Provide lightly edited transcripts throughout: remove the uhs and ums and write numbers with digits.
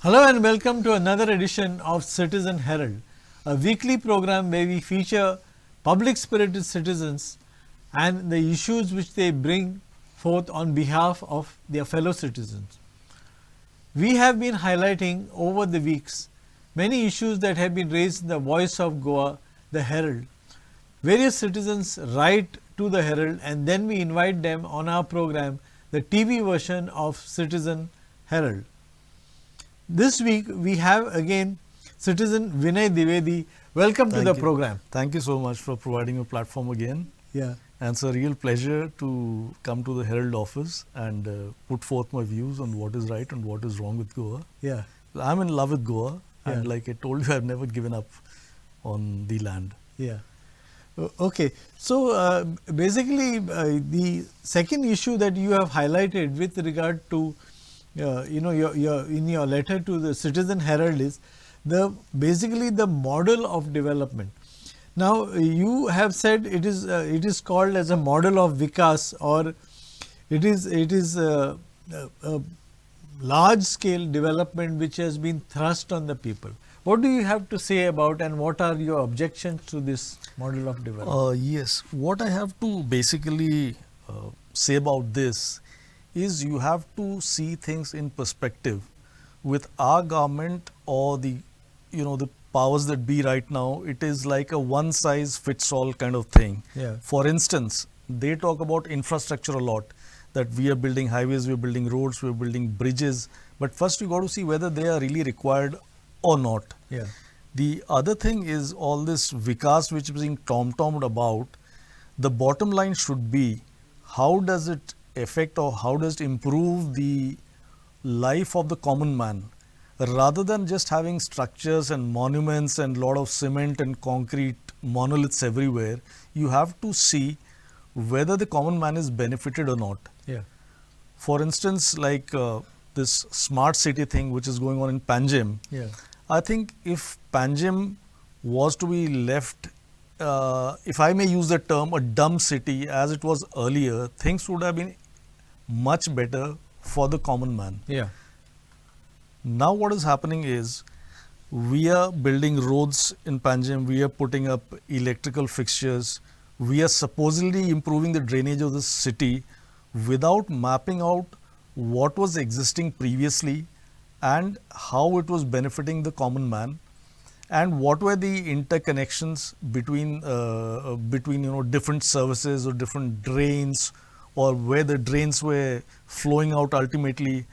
Hello and welcome to another edition of Citizen Herald, a weekly program where we feature public spirited citizens and the issues which they bring forth on behalf of their fellow citizens. We have been highlighting over the weeks many issues that have been raised in the Voice of Goa, the Herald. Various citizens write to the Herald and then we invite them on our program, the TV version of Citizen Herald. This week we have again citizen Vinay Dwivedi. Welcome to the program. Thank you so much for providing a platform again. Yeah. And it's a real pleasure to come to the Herald office and put forth my views on what is right and what is wrong with Goa. Yeah. I'm in love with Goa, and Yeah. like I told you, I've never given up on the land. Yeah. Okay. So basically the second issue that you have highlighted with regard to your in your letter to the Citizen Herald is basically the model of development. Now you have said it is called as a model of Vikas, or it is a large scale development which has been thrust on the people. What do you have to say about, and what are your objections to this model of development? Yes, what I have to basically say about this is you have to see things in perspective. With our government or the powers that be right now, it is like a one size fits all kind of thing. Yeah. For instance, they talk about infrastructure a lot, that we are building highways, we are building roads, we are building bridges, but first you got to see whether they are really required or not. Yeah. The other thing is all this Vikas which is being tom-tommed about, the bottom line should be how does it affect or how does it improve the life of the common man, rather than just having structures and monuments and lot of cement and concrete monoliths everywhere. You have to see whether the common man is benefited or not. Yeah. For instance, like this smart city thing which is going on in Panjim. Yeah. I think if Panjim was to be left, if I may use the term, a dumb city as it was earlier, things would have been much better for the common man. Yeah. Now what is happening is we are building roads in Panjim, we are putting up electrical fixtures, we are supposedly improving the drainage of the city without mapping out what was existing previously and how it was benefiting the common man, and what were the interconnections between different services or different drains, or where the drains were flowing out ultimately.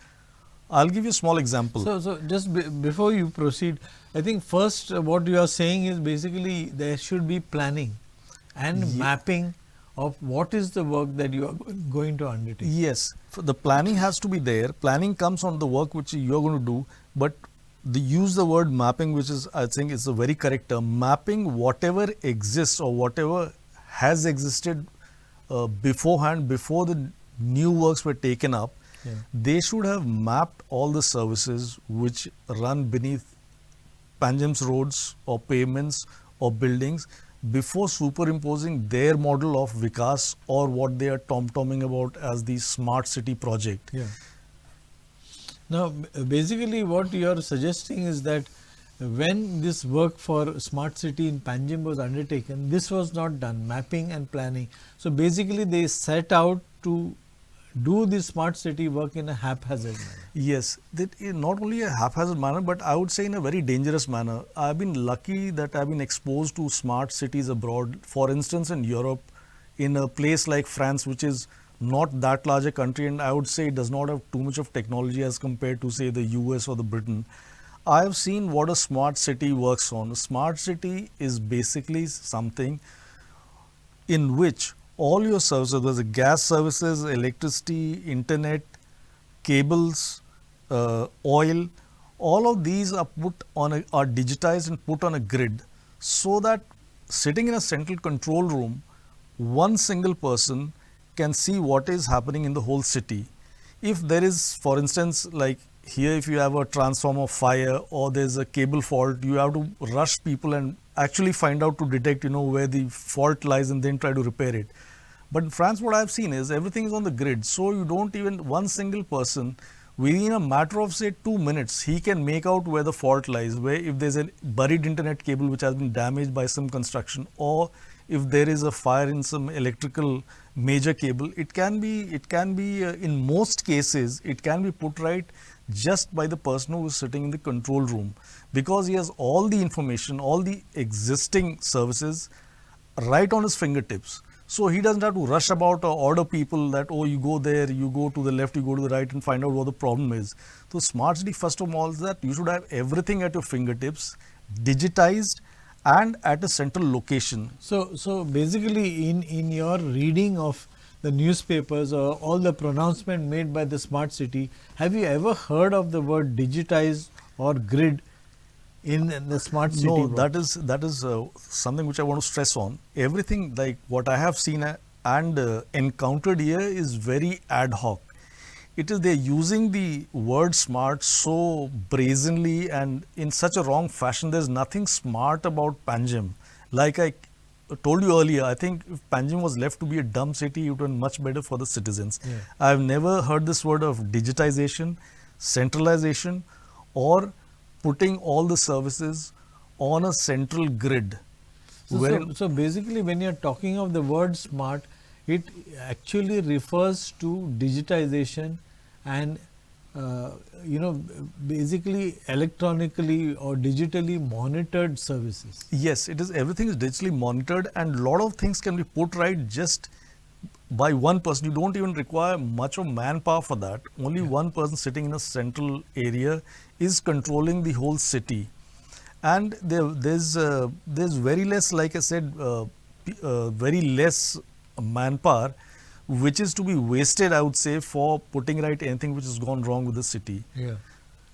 I'll give you a small example. So just before you proceed, I think first what you are saying is basically there should be planning and mapping of what is the work that you are going to undertake. Yes, the planning has to be there. Planning comes on the work which you are going to do, but use the word mapping, which is, I think, is a very correct term. Mapping whatever exists or whatever has existed beforehand, before the new works were taken up. Yeah. They should have mapped all the services which run beneath Panjim's roads or pavements or buildings before superimposing their model of Vikas, or what they are tom-tomming about as the smart city project. Yeah. Now, basically what you are suggesting is that when this work for smart city in Panjim was undertaken, this was not done, mapping and planning. So basically they set out to do this smart city work in a haphazard manner. Yes, that is not only a haphazard manner, but I would say in a very dangerous manner. I've been lucky that I've been exposed to smart cities abroad. For instance, in Europe, in a place like France, which is not that large a country, and I would say it does not have too much of technology as compared to, say, the US or the Britain. I have seen what a smart city works on. A smart city is basically something in which all your services, whether gas services, electricity, internet, cables, oil, all of these are are digitized and put on a grid, so that sitting in a central control room, one single person can see what is happening in the whole city. If there is, for instance, like here, if you have a transformer fire or there's a cable fault, you have to rush people and actually find out to detect, where the fault lies and then try to repair it. But in France, what I've seen is everything is on the grid. So you don't even, one single person within a matter of say 2 minutes, he can make out where the fault lies, where if there's a buried internet cable which has been damaged by some construction, or if there is a fire in some electrical major cable, it can be in most cases, it can be put right just by the person who is sitting in the control room, because he has all the information, all the existing services right on his fingertips. So he doesn't have to rush about or order people that, oh, you go there, you go to the left, you go to the right and find out what the problem is. So smart city, first of all, is that you should have everything at your fingertips, digitized and at a central location. So basically in your reading of the newspapers or all the pronouncement made by the smart city, have you ever heard of the word digitized or grid in the smart city? No, work? that is something which I want to stress on. Everything like what I have seen and encountered here is very ad hoc. It is they're using the word smart so brazenly and in such a wrong fashion. There's nothing smart about Panjim. Like I told you earlier, I think if Panjim was left to be a dumb city, it would have been much better for the citizens. Yeah. I've never heard this word of digitization, centralization, or putting all the services on a central grid. So basically when you are talking of the word smart, it actually refers to digitization and basically electronically or digitally monitored services. Yes, it is. Everything is digitally monitored, and a lot of things can be put right just by one person. You don't even require much of manpower for that. Only one person sitting in a central area is controlling the whole city, and there's very less, like I said, very less manpower which is to be wasted, I would say, for putting right anything which has gone wrong with the city. Yeah.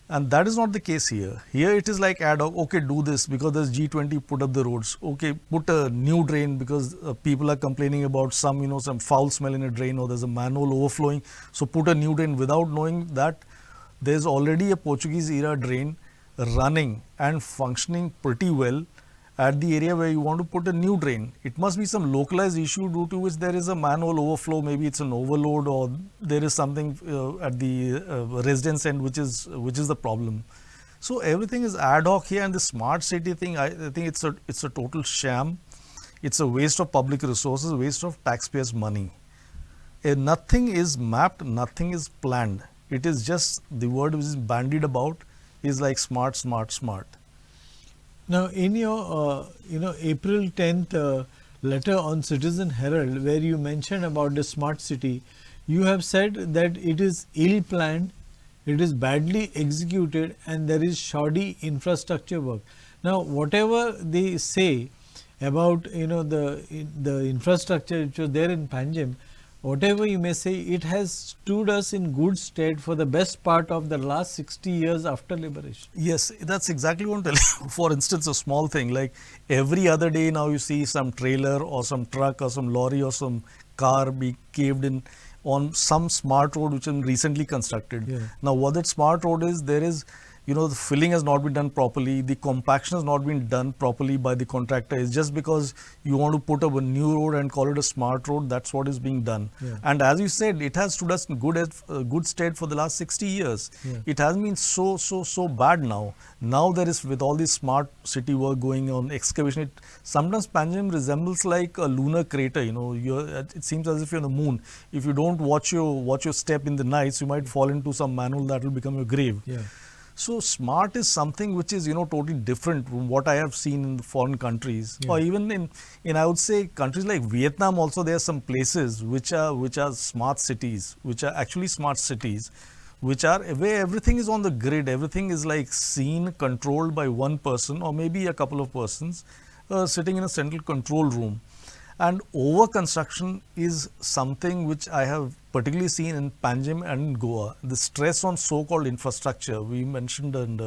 And that is not the case here. Here it is like ad hoc, okay, do this because there's G20, put up the roads. Okay, put a new drain because people are complaining about some foul smell in a drain, or there's a manhole overflowing. So put a new drain without knowing that there's already a Portuguese era drain running and functioning pretty well at the area where you want to put a new drain. It must be some localized issue due to which there is a manhole overflow, maybe it's an overload, or there is something at the residence end which is the problem. So everything is ad hoc here, and the smart city thing, I think it's a total sham. It's a waste of public resources, waste of taxpayers' money. Nothing is mapped, nothing is planned. It is just the word which is bandied about is like smart, smart, smart. Now, in your April 10th letter on Citizen Herald, where you mentioned about the smart city, you have said that it is ill planned, it is badly executed, and there is shoddy infrastructure work. Now, whatever they say about the infrastructure which was there in Panjim, whatever you may say, it has stood us in good stead for the best part of the last 60 years after liberation. Yes, that's exactly what I'm telling you. For instance, a small thing like every other day now you see some trailer or some truck or some lorry or some car be caved in on some smart road which is recently constructed. Yeah. Now what that smart road is, there is the filling has not been done properly, the compaction has not been done properly by the contractor. It's just because you want to put up a new road and call it a smart road, that's what is being done. Yeah. And as you said, it has stood us in good stead for the last 60 years. Yeah. It has been so bad now. Now there is, with all this smart city work going on, excavation, sometimes Panjim resembles like a lunar crater. It seems as if you're on the moon. If you don't watch your step in the nights, you might fall into some manhole that will become your grave. Yeah. So smart is something which is totally different from what I have seen in the foreign countries, Yeah. or even in I would say countries like Vietnam. Also, there are some places which are smart cities, which are actually smart cities, which are where everything is on the grid. Everything is like seen, controlled by one person or maybe a couple of persons sitting in a central control room. And over construction is something which I have particularly seen in Panjim and in Goa. The stress on so-called infrastructure, we mentioned, and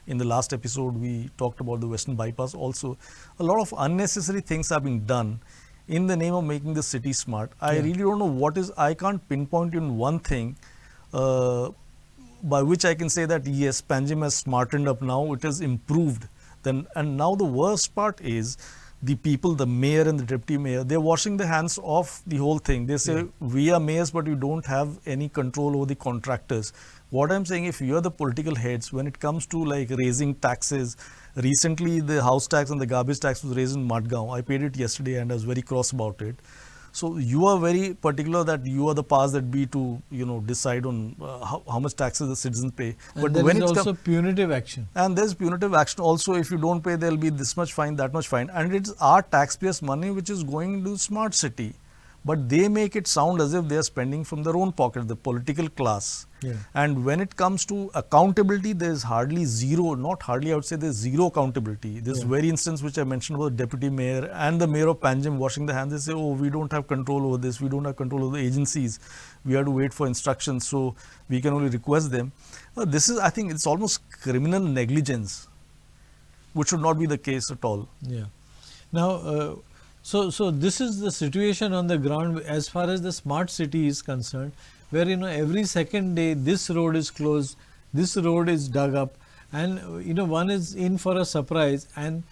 in the last episode we talked about the Western Bypass also. A lot of unnecessary things are being done in the name of making the city smart. I really don't know what is, I can't pinpoint in one thing by which I can say that yes, Panjim has smartened up now, it has improved. And now the worst part is, the people, the mayor and the deputy mayor, they're washing their hands off the whole thing. They say, we are mayors, but we don't have any control over the contractors. What I'm saying, if you're the political heads, when it comes to like raising taxes, recently the house tax and the garbage tax was raised in Madgaon. I paid it yesterday and I was very cross about it. So you are very particular that you are the powers that be to, you know, decide on how much taxes the citizens pay. And but there when is it's also punitive action. and there's punitive action also. If you don't pay, there'll be this much fine, that much fine, and it's our taxpayers' money which is going into smart city. But they make it sound as if they are spending from their own pocket, the political class. Yeah. And when it comes to accountability, there's hardly zero, not hardly, I would say there's zero accountability. This very instance which I mentioned about the deputy mayor and the mayor of Panjim washing their hands, they say, oh, we don't have control over this, we don't have control over the agencies, we have to wait for instructions, so we can only request them. This is, I think, it's almost criminal negligence, which should not be the case at all. Yeah. Now, so this is the situation on the ground as far as the smart city is concerned, where every second day this road is closed, this road is dug up, and one is in for a surprise. And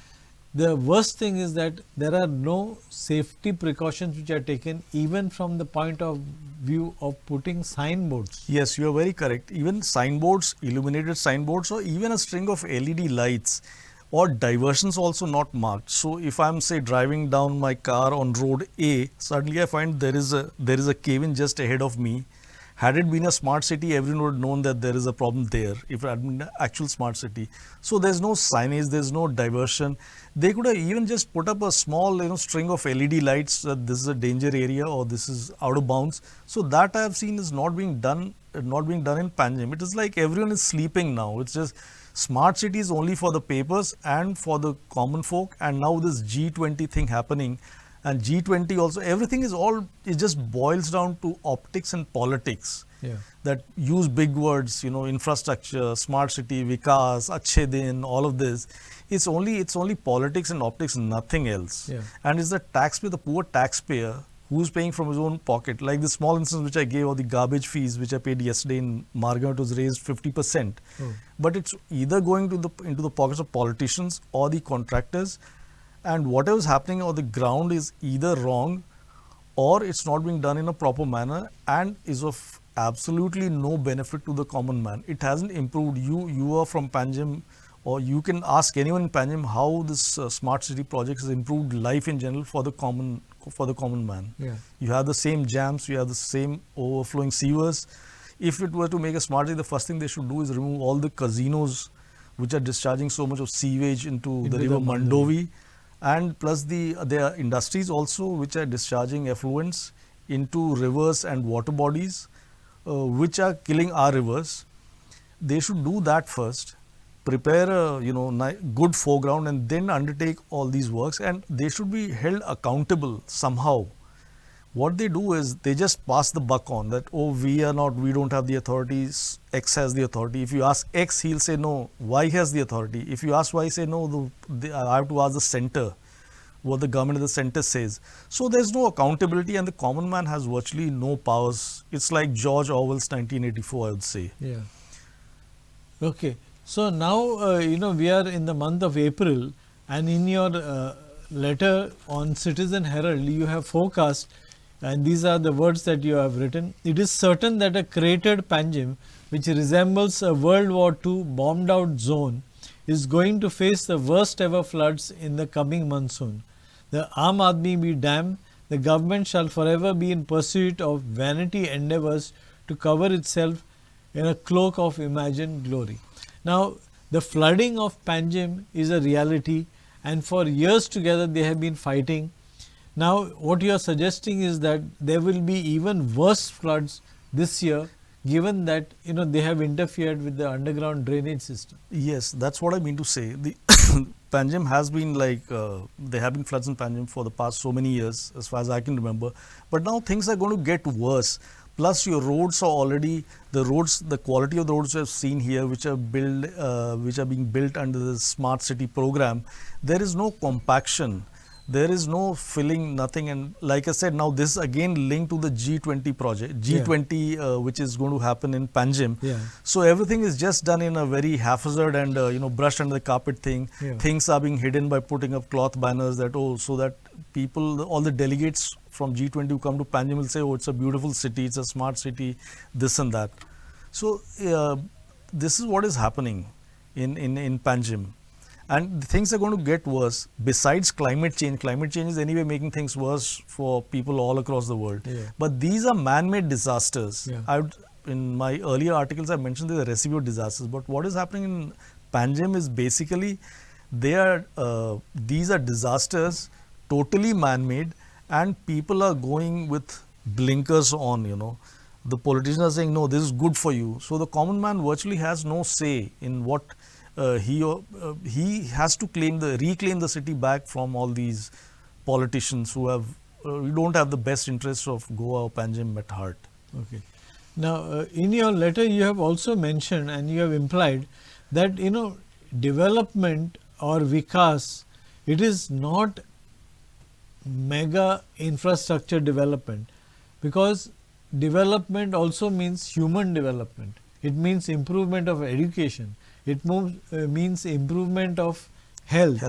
the worst thing is that there are no safety precautions which are taken, even from the point of view of putting signboards. Yes, you are very correct. Even signboards, illuminated signboards, or even a string of LED lights or diversions also not marked. So if I'm say driving down my car on road A, suddenly I find there is a cave-in just ahead of me. Had it been a smart city, everyone would have known that there is a problem there, if it had been an actual smart city. So there's no signage, there's no diversion. They could have even just put up a small string of LED lights that this is a danger area or this is out of bounds. So that I have seen is not being done in Panjim. It is like everyone is sleeping now. It's just smart city is only for the papers and for the common folk, and now this G20 thing happening, and G20 also, everything is it just boils down to optics and politics. Yeah. That use big words, infrastructure, smart city, vikas, achhe din, all of this. It's only politics and optics, nothing else. Yeah. And it's the taxpayer, the poor taxpayer, who's paying from his own pocket. Like the small instance which I gave of the garbage fees which I paid yesterday in Margam, it was raised 50%. Oh. But it's either going into the pockets of politicians or the contractors, and whatever is happening on the ground is either wrong or it's not being done in a proper manner and is of absolutely no benefit to the common man. It hasn't improved. You are from Panjim, or you can ask anyone in Panjim how this smart city project has improved life in general for the common man. Yeah. You have the same jams, you have the same overflowing sewers. If it were to make a smart city, the first thing they should do is remove all the casinos which are discharging so much of sewage into the river Mandovi, and plus there are industries also which are discharging effluents into rivers and water bodies which are killing our rivers. They should do that first, prepare a good foreground, and then undertake all these works, and they should be held accountable somehow. What they do is they just pass the buck on that, oh, we don't have the authorities, X has the authority. If you ask X, he'll say no, Y has the authority. If you ask Y, say no, I have to ask the center, what the government of the center says. So there's no accountability, and the common man has virtually no powers. It's like George Orwell's 1984, I would say. Yeah. Okay. So now, we are in the month of April, and in your letter on Citizen Herald, you have forecast, and these are the words that you have written. It is certain that a cratered Panjim, which resembles a World War II bombed out zone, is going to face the worst ever floods in the coming monsoon. The Aam Aadmi be damned, the government shall forever be in pursuit of vanity endeavours to cover itself in a cloak of imagined glory. Now, the flooding of Panjim is a reality, and for years together they have been fighting. Now, what you are suggesting is that there will be even worse floods this year, given that they have interfered with the underground drainage system. Yes, that's what I mean to say. The Panjim has been like, there have been floods in Panjim for the past so many years, as far as I can remember. But now things are going to get worse. Plus, your roads are already, the quality of the roads you have seen here, which are being built under the smart city program, there is no compaction. There is no filling, nothing. And like I said, now this is again linked to the G20 project, G20, which is going to happen in Panjim. Yeah. So everything is just done in a very haphazard and, brushed under the carpet thing. Yeah. Things are being hidden by putting up cloth banners that, so that people, all the delegates from G20 who come to Panjim will say, oh, it's a beautiful city, it's a smart city, this and that. So this is what is happening in Panjim. And things are going to get worse. Besides climate change is anyway making things worse for people all across the world. Yeah. But these are man-made disasters. Yeah. In my earlier articles, I mentioned the recipe of disasters. But what is happening in Panjim is basically these are disasters, totally man-made, and people are going with blinkers on. The politicians are saying, no, this is good for you. So the common man virtually has no say in what he has to reclaim the city back from all these politicians who don't have the best interests of Goa or Panjim at heart. Okay. Now, in your letter, you have also mentioned and you have implied that development or vikas, it is not mega infrastructure development, because development also means human development. It means improvement of education. It means improvement of health.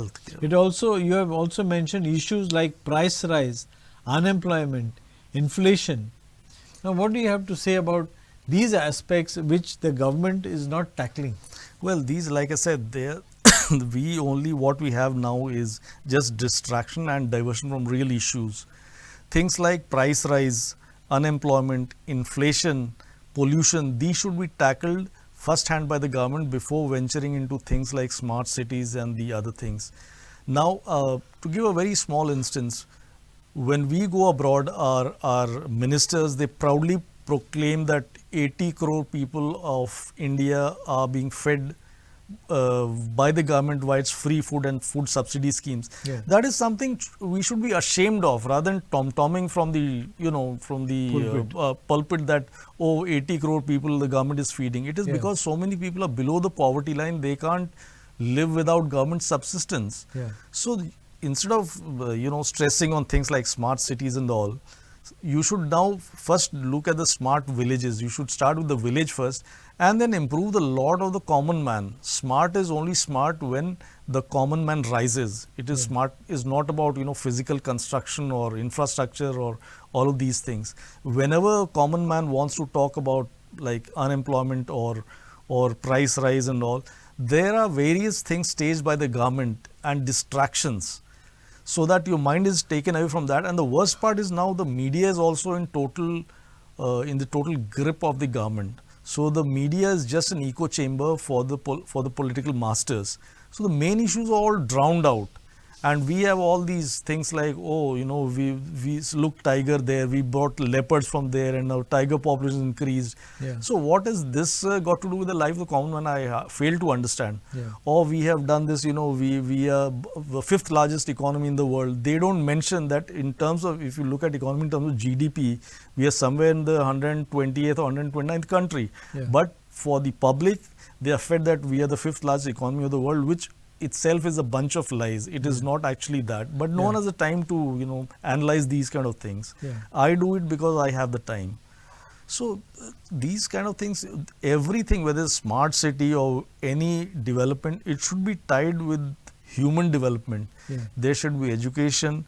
You have also mentioned issues like price rise, unemployment, inflation. Now, what do you have to say about these aspects which the government is not tackling? Well, these, like I said, what we have now is just distraction and diversion from real issues. Things like price rise, unemployment, inflation, pollution, these should be tackled first hand by the government before venturing into things like smart cities and the other things. Now, to give a very small instance, when we go abroad, our ministers, they proudly proclaim that 80 crore people of India are being fed by the government via its free food and food subsidy schemes. Yeah. That is something we should be ashamed of, rather than tom-tomming from the pulpit that 80 crore people the government is feeding. It is because so many people are below the poverty line, they can't live without government subsistence. Yeah. So instead of stressing on things like smart cities and all, you should now first look at the smart villages. You should start with the village first and then improve the lot of the common man. Smart is only smart when the common man rises. It is smart is not about physical construction or infrastructure or all of these things. Whenever a common man wants to talk about like unemployment or price rise and all, there are various things staged by the government and distractions, so that your mind is taken away from that. And the worst part is now the media is also in the total grip of the government. So the media is just an echo chamber for the political masters. So the main issues are all drowned out. And we have all these things like, we look tiger there, we brought leopards from there, and now tiger population increased. Yeah. So what has this got to do with the life of the common man? I fail to understand. Yeah. Or we have done this, we are the fifth largest economy in the world. They don't mention that in terms of, if you look at economy in terms of GDP, we are somewhere in the 128th or 129th country. Yeah. But for the public, they are fed that we are the fifth largest economy of the world, which itself is a bunch of lies. It is not actually that. But no one has the time to, analyze these kind of things. Yeah. I do it because I have the time. So these kind of things, everything, whether it's smart city or any development, it should be tied with human development. Yeah. There should be education.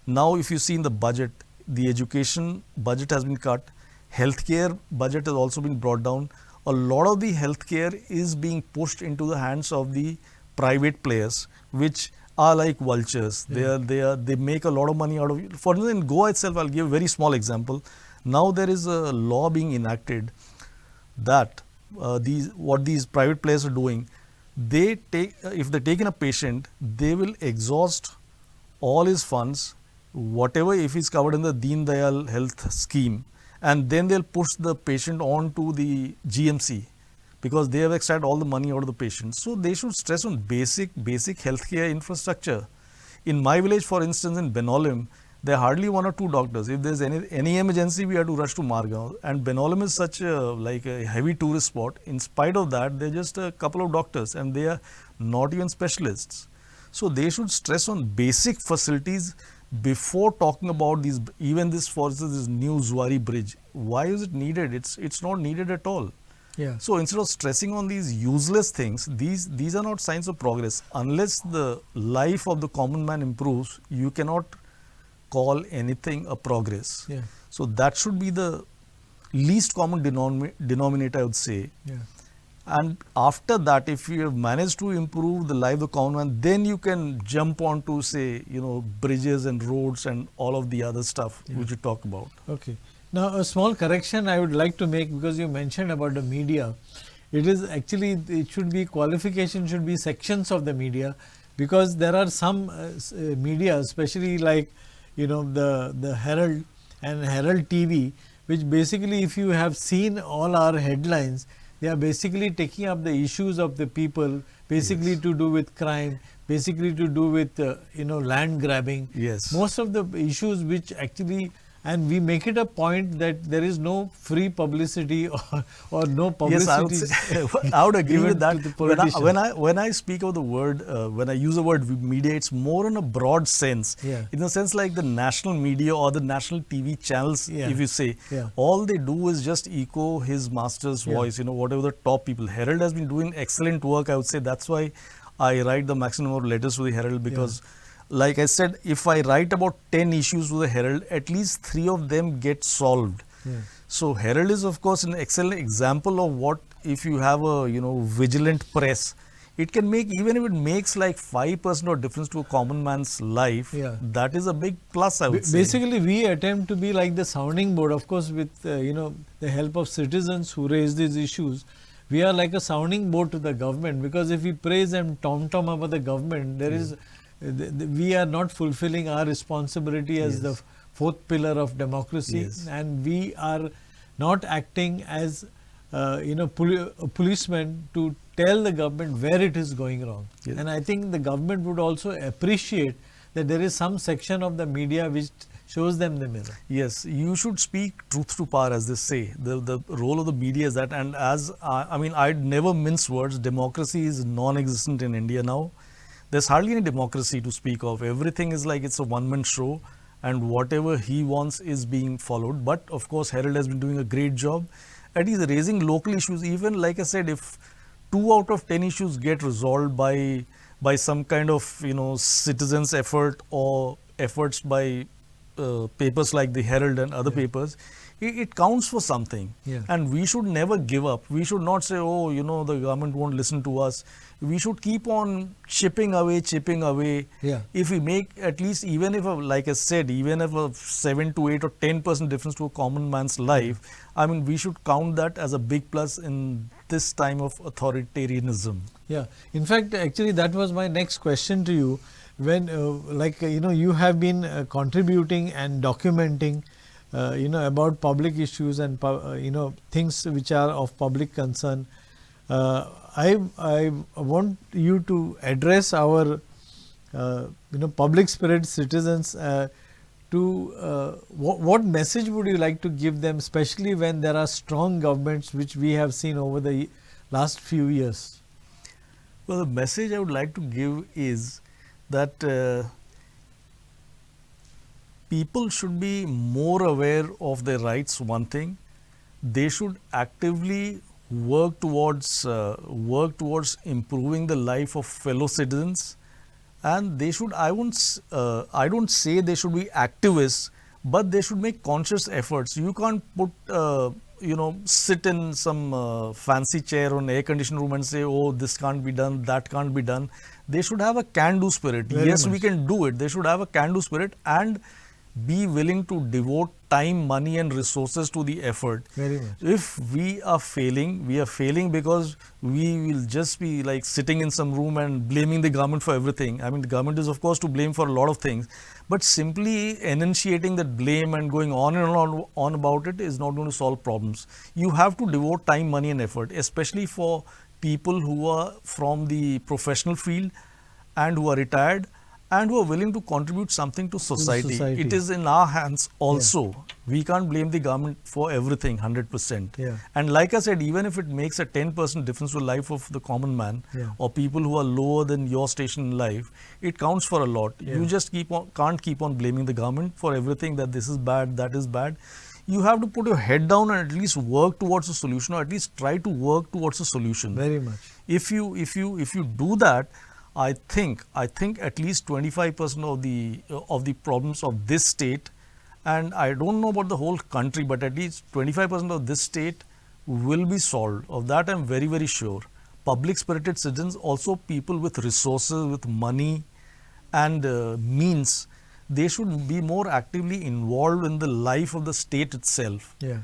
Now, if you see in the budget, the education budget has been cut. Healthcare budget has also been brought down. A lot of the healthcare is being pushed into the hands of the private players, which are like vultures. Yeah. They make a lot of money out of it. For instance, in Goa itself, I'll give a very small example. Now there is a law being enacted that what these private players are doing, if they take in a patient, they will exhaust all his funds, whatever, if he's covered in the Deen Dayal health scheme, and then they'll push the patient on to the GMC, because they have extracted all the money out of the patient. So they should stress on basic healthcare infrastructure. In my village, for instance, in Benolim, there are hardly 1 or 2 doctors. If there's any emergency, we have to rush to Margaon. And Benolim is such a heavy tourist spot. In spite of that, there are just a couple of doctors, and they are not even specialists. So they should stress on basic facilities before talking about these. Even this, for instance, this new Zuari bridge. Why is it needed? It's not needed at all. Yeah. So instead of stressing on these useless things, these are not signs of progress. Unless the life of the common man improves, you cannot call anything a progress. Yeah. So that should be the least common denominator, I would say. Yeah. And after that, if you have managed to improve the life of the common man, then you can jump on to, say, bridges and roads and all of the other stuff which you talk about. Okay. Now, a small correction I would like to make, because you mentioned about the media. It is actually, it should be, qualification should be sections of the media, because there are some media, especially like, the Herald and Herald TV, which basically, if you have seen all our headlines, they are basically taking up the issues of the people, basically to do with crime, basically to do with, land grabbing. Yes. Most of the issues which actually, and we make it a point that there is no free publicity or no publicity. Yes, I would agree with that. When I speak of the word, when I use the word media, it's more in a broad sense. Yeah. In the sense like the national media or the national TV channels, if you say, all they do is just echo his master's voice, whatever the top people. Herald has been doing excellent work, I would say. That's why I write the maximum of letters to the Herald, because like I said, if I write about 10 issues to the Herald, at least 3 of them get solved. So Herald is, of course, an excellent example of what, if you have a vigilant press, it can make, even if it makes like 5% of difference to a common man's life, that is a big plus, I would say. Basically, we attempt to be like the sounding board, of course, with the help of citizens who raise these issues. We are like a sounding board to the government, because if we praise and tom-tom about the government, there is, we are not fulfilling our responsibility as the fourth pillar of democracy, and we are not acting as policemen to tell the government where it is going wrong. And I think the government would also appreciate that there is some section of the media which shows them the mirror. Yes, you should speak truth to power, as they say. The role of the media is that, and as I'd never mince words. Democracy is non-existent in India now. There's hardly any democracy to speak of. Everything is like it's a one-man show, and whatever he wants is being followed. But of course, Herald has been doing a great job, and he's raising local issues. Even like I said, if 2 out of 10 issues get resolved by some kind of citizens' effort or efforts by papers like the Herald and other papers, it counts for something. And we should never give up. We should not say, oh, the government won't listen to us. We should keep on chipping away. If we make at least, even if, like I said, even if a 7 to 8 or 10% difference to a common man's life, we should count that as a big plus in this time of authoritarianism. In fact, actually, that was my next question to you. When, you have been contributing and documenting, about public issues and, things which are of public concern. I want you to address our, public spirit citizens to what message would you like to give them, especially when there are strong governments which we have seen over the last few years? Well, the message I would like to give is that people should be more aware of their rights. One thing, they should actively work towards improving the life of fellow citizens, and they should, I don't say they should be activists, but they should make conscious efforts. You can't put sit in some fancy chair or an air conditioned room and say, oh, this can't be done, that can't be done. They should have a can-do spirit. Yes, we can do it. They should have a can-do spirit and be willing to devote time, money and resources to the effort. Very much. If we are failing because we will just be like sitting in some room and blaming the government for everything. The government is of course to blame for a lot of things, but simply enunciating that blame and going on and on about it is not going to solve problems. You have to devote time, money and effort, especially for people who are from the professional field and who are retired and who are willing to contribute something to society. It is in our hands also. We can't blame the government for everything 100%. And like I said, even if it makes a 10% difference to the life of the common man or people who are lower than your station in life, it counts for a lot. You just can't keep on blaming the government for everything, that this is bad, that is bad. You have to put your head down and at least work towards a solution, or at least try to work towards a solution. Very much. If you do that, I think at least 25% of the problems of this state And I don't know about the whole country, but at least 25% of this state will be solved. Of that, I'm very, very sure. Public spirited citizens, also people with resources, with money and means, they should be more actively involved in the life of the state itself. Yeah.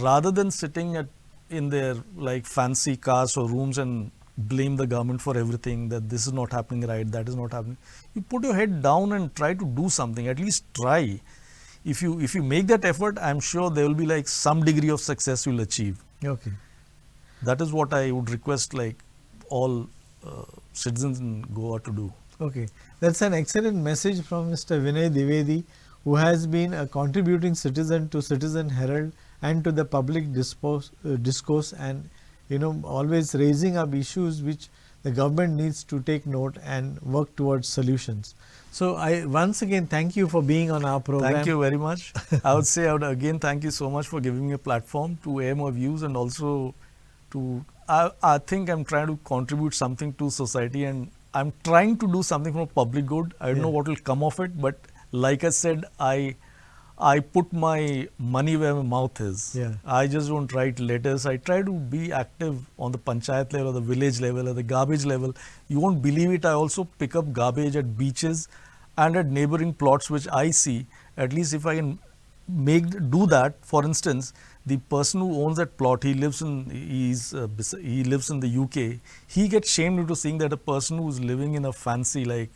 Rather than sitting in their like fancy cars or rooms and blame the government for everything, that this is not happening right, that is not happening. You put your head down and try to do something, at least try. If you make that effort, I'm sure there will be like some degree of success you'll achieve. Okay. That is what I would request like all citizens in Goa to do. Okay. That's an excellent message from Mr. Vinay Dwivedi, who has been a contributing citizen to Citizen Herald and to the public discourse, and always raising up issues which the government needs to take note and work towards solutions. So I once again thank you for being on our program. Thank you very much. I would again thank you so much for giving me a platform to air my views, and also to I think I'm trying to contribute something to society, and I'm trying to do something for public good. I don't know what will come of it, but like I said, I put my money where my mouth is. Yeah. I just don't write letters. I try to be active on the panchayat level, or the village level, or the garbage level. You won't believe it. I also pick up garbage at beaches and at neighboring plots which I see. At least if I can do that, for instance, the person who owns that plot, he lives in the UK. He gets shamed into seeing that a person who's living in a fancy, like,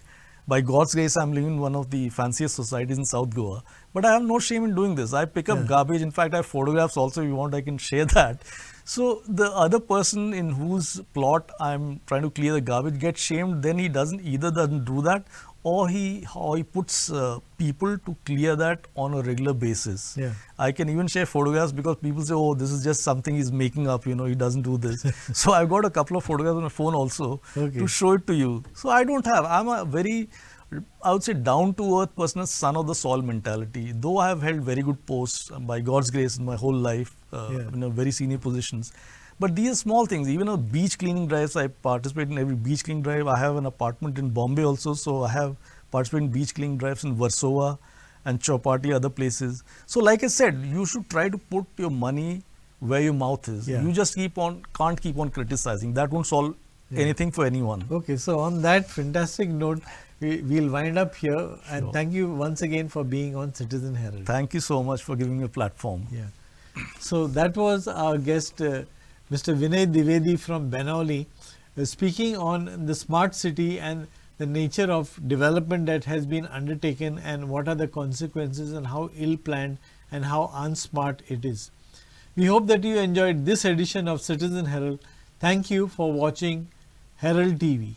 by God's grace, I'm living in one of the fanciest societies in South Goa. But I have no shame in doing this. I pick up garbage. In fact, I have photographs also. If you want, I can share that. So the other person in whose plot I'm trying to clear the garbage gets shamed. Then he doesn't do that, or he puts people to clear that on a regular basis. Yeah. I can even share photographs, because people say, oh, this is just something he's making up, he doesn't do this. So I've got a couple of photographs on my phone also to show it to you. So I'm a very, I would say, down-to-earth person, a son of the soil mentality. Though I have held very good posts by God's grace in my whole life, in very senior positions. But these are small things. Even a beach cleaning drives, I participate in every beach cleaning drive. I have an apartment in Bombay also, so I have participated in beach cleaning drives in Warsaw and Chowpatty, other places. So like I said, you should try to put your money where your mouth is. Yeah. You just can't keep on criticizing. That won't solve anything for anyone. Okay, so on that fantastic note, we'll wind up here, and thank you once again for being on Citizen Herald. Thank you so much for giving me a platform. Yeah. So that was our guest, Mr. Vinay Dwivedi from Benoli, speaking on the smart city and the nature of development that has been undertaken, and what are the consequences, and how ill-planned and how unsmart it is. We hope that you enjoyed this edition of Citizen Herald. Thank you for watching Herald TV.